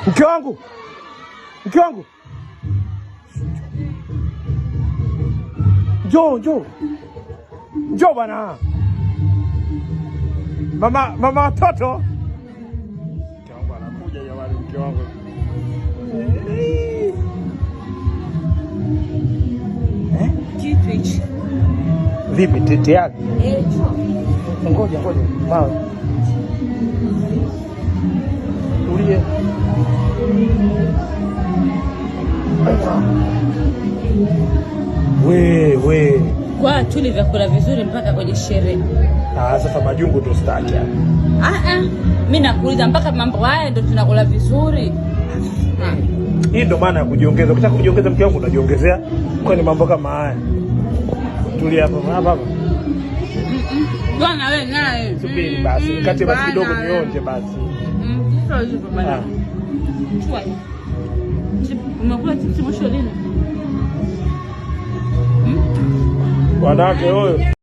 Mke wangu. Mke wangu. Njoo. Njoo bwana. Mama watoto. Mke wangu anakuja jamani, mke wangu. Kitu hichi. Vipi tete yake? Ngoja. Mama. Tulie. We. Kwa tuli vyakula vizuri mpaka kwenye sherehe. Sasa majungu ndo staki. Mimi nakuuliza mpaka mambo haya ndo tunakula vizuri. Hii ndo maana ya kujiongeza. Ukitaka kujiongeza mke wangu unajiongezea kwani mambo kama haya. Tulia hapa. Bwana wewe naye. Subiri basi. Nikate basi kidogo nionje basi. Sio hivyo bwana. Chua. Umekula chips mwisho lini? Wanawake wewe.